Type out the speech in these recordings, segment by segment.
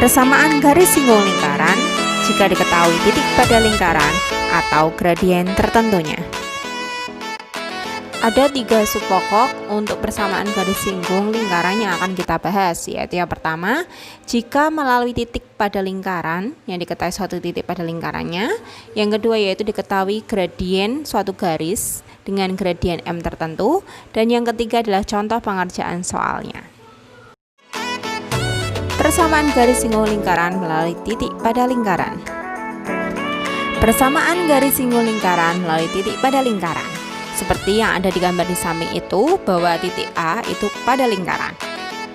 Persamaan garis singgung lingkaran jika diketahui titik pada lingkaran atau gradien tertentunya. Ada 3 sub pokok untuk persamaan garis singgung lingkaran yang akan kita bahas, yaitu yang pertama, jika melalui titik pada lingkaran yang diketahui suatu titik pada lingkarannya. Yang kedua yaitu diketahui gradien suatu garis dengan gradien M tertentu. Dan yang ketiga adalah contoh pengerjaan soalnya. Persamaan garis singgung lingkaran melalui titik pada lingkaran. Persamaan garis singgung lingkaran melalui titik pada lingkaran. Seperti yang ada di gambar di samping itu, bahwa titik A itu pada lingkaran.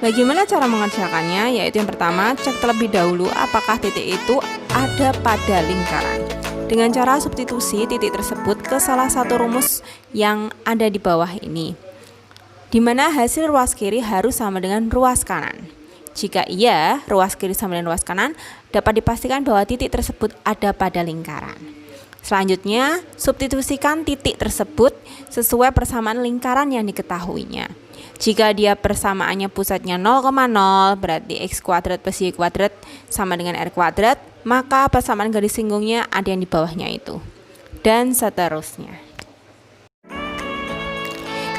Bagaimana cara mengerjakannya? Yaitu yang pertama, cek terlebih dahulu apakah titik itu ada pada lingkaran. Dengan cara substitusi titik tersebut ke salah satu rumus yang ada di bawah ini, di mana hasil ruas kiri harus sama dengan ruas kanan. Jika iya, ruas kiri sama dengan ruas kanan, dapat dipastikan bahwa titik tersebut ada pada lingkaran. Selanjutnya, substitusikan titik tersebut sesuai persamaan lingkaran yang diketahuinya. Jika dia persamaannya pusatnya 0,0, berarti x kuadrat plus y kuadrat sama dengan r kuadrat, maka persamaan garis singgungnya ada yang di bawahnya itu. Dan seterusnya.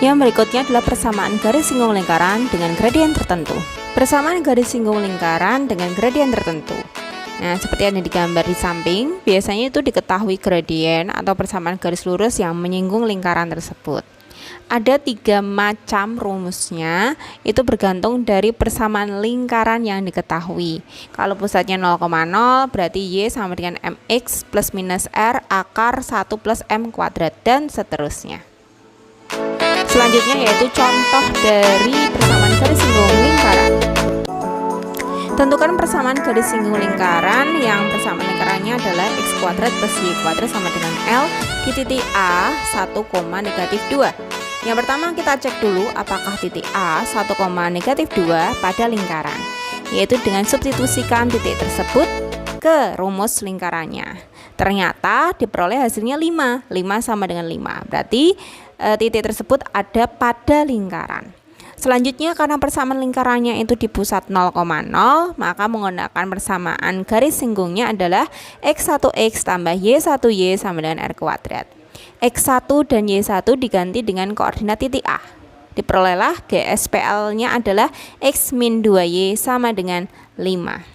Yang berikutnya adalah persamaan garis singgung lingkaran dengan gradien tertentu. Persamaan garis singgung lingkaran dengan gradien tertentu. Nah, seperti yang ada di gambar di samping, biasanya itu diketahui gradien atau persamaan garis lurus yang menyinggung lingkaran tersebut. Ada 3 macam rumusnya, itu bergantung dari persamaan lingkaran yang diketahui. Kalau pusatnya 0,0, berarti y sama dengan mx plus minus r akar 1 plus m kuadrat, dan seterusnya. Selanjutnya yaitu contoh dari persamaan garis singgung lingkaran. Tentukan persamaan garis singgung lingkaran yang persamaan lingkarannya adalah x kuadrat plus y kuadrat sama dengan L di titik A 1, negatif 2. Yang pertama kita cek dulu apakah titik A 1, negatif 2 pada lingkaran, yaitu dengan substitusikan titik tersebut ke rumus lingkarannya. Ternyata diperoleh hasilnya 5 sama dengan 5, berarti titik tersebut ada pada lingkaran. Selanjutnya, karena persamaan lingkarannya itu di pusat 0,0, maka menggunakan persamaan garis singgungnya adalah x1x tambah y1y sama dengan r kuadrat. x1 dan y1 diganti dengan koordinat titik A. Diperolehlah GSPL-nya adalah x min 2y sama dengan 5.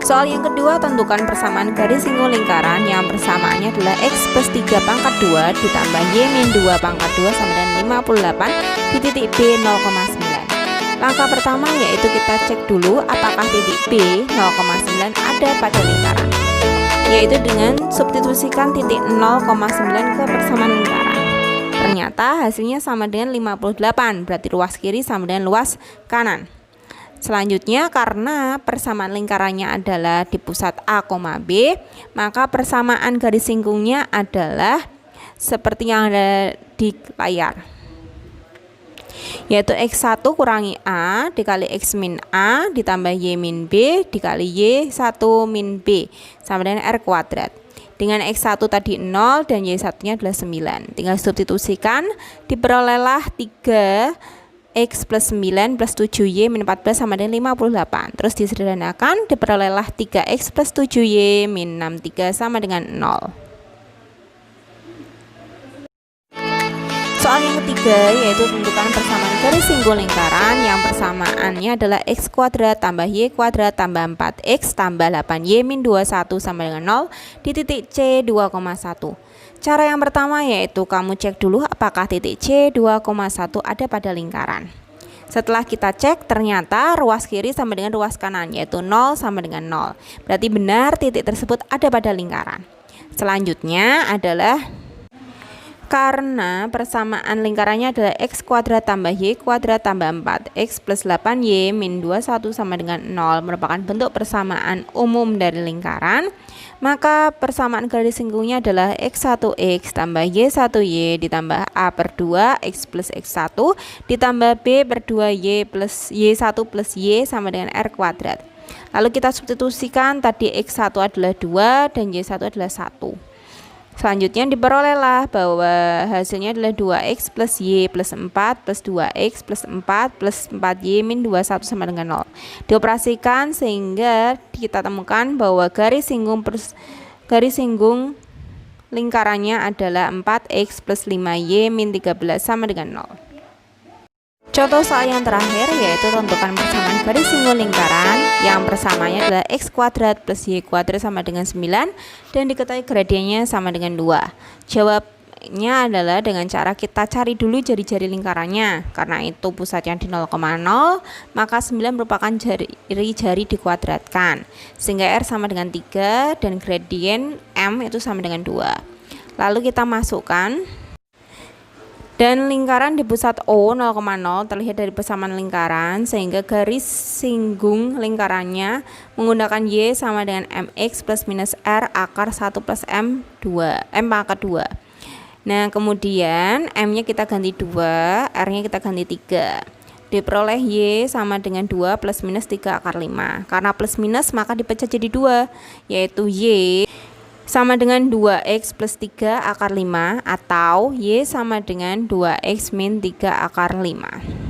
Soal yang kedua, tentukan persamaan garis singgung lingkaran yang persamaannya adalah x plus 3 pangkat 2 ditambah y min 2 pangkat 2 sama dengan 58 di titik B 0,9. Langkah pertama yaitu kita cek dulu apakah titik B 0,9 ada pada lingkaran, yaitu dengan substitusikan titik 0,9 ke persamaan lingkaran. Ternyata hasilnya sama dengan 58, berarti ruas kiri sama dengan luas kanan. Selanjutnya, karena persamaan lingkarannya adalah di pusat A, B, maka persamaan garis singgungnya adalah seperti yang ada di layar, yaitu x1 kurangi A dikali x min A ditambah y min B dikali y1 min B sama dengan r kuadrat. Dengan x1 tadi 0 dan y1 nya adalah 9, tinggal substitusikan, diperolehlah 3 x plus 9 plus 7y min 14 sama dengan 58. Terus disederhanakan, diperolehlah 3x plus 7y min 63 sama dengan 0. Soal yang ketiga yaitu tentukan persamaan garis singgung lingkaran yang persamaannya adalah x kuadrat tambah y kuadrat tambah 4x tambah 8y min 21 sama dengan 0 di titik C 2,1. Cara yang pertama yaitu kamu cek dulu apakah titik C 2,1 ada pada lingkaran. Setelah kita cek, ternyata ruas kiri sama dengan ruas kanan, yaitu 0 sama dengan 0. Berarti benar titik tersebut ada pada lingkaran. Selanjutnya adalah karena persamaan lingkarannya adalah x kuadrat tambah y kuadrat tambah 4x plus 8y min 21 sama dengan 0 merupakan bentuk persamaan umum dari lingkaran, maka persamaan garis singgungnya adalah x1x tambah y1y ditambah a per 2 x plus x1 ditambah b per 2y plus y1 plus y sama dengan r kuadrat. Lalu kita substitusikan, tadi x1 adalah 2 dan y1 adalah 1. Selanjutnya diperolehlah bahwa hasilnya adalah 2x plus y plus 4 plus 2x plus 4 plus 4y min 21 sama dengan 0. Dioperasikan sehingga kita temukan bahwa garis singgung lingkarannya adalah 4x plus 5y min 13 sama dengan 0. Contoh soal yang terakhir yaitu tentukan persamaan garis singgung lingkaran yang persamanya adalah x kuadrat plus y kuadrat sama dengan 9 dan diketahui gradiennya sama dengan 2. Jawabnya adalah dengan cara kita cari dulu jari-jari lingkarannya. Karena itu pusatnya di 0,0, maka 9 merupakan jari-jari dikuadratkan. Sehingga R sama dengan 3 dan gradien M itu sama dengan 2. Lalu kita masukkan. Dan lingkaran di pusat O 0,0 terlihat dari persamaan lingkaran sehingga garis singgung lingkarannya menggunakan Y sama dengan MX plus minus R akar 1 plus M pangkat 2. Nah kemudian M nya kita ganti 2, R nya kita ganti 3. Diperoleh Y sama dengan 2 plus minus 3 akar 5. Karena plus minus maka dipecah jadi 2, yaitu Y sama dengan 2x plus 3 akar 5 atau Y sama dengan 2x min 3 akar 5.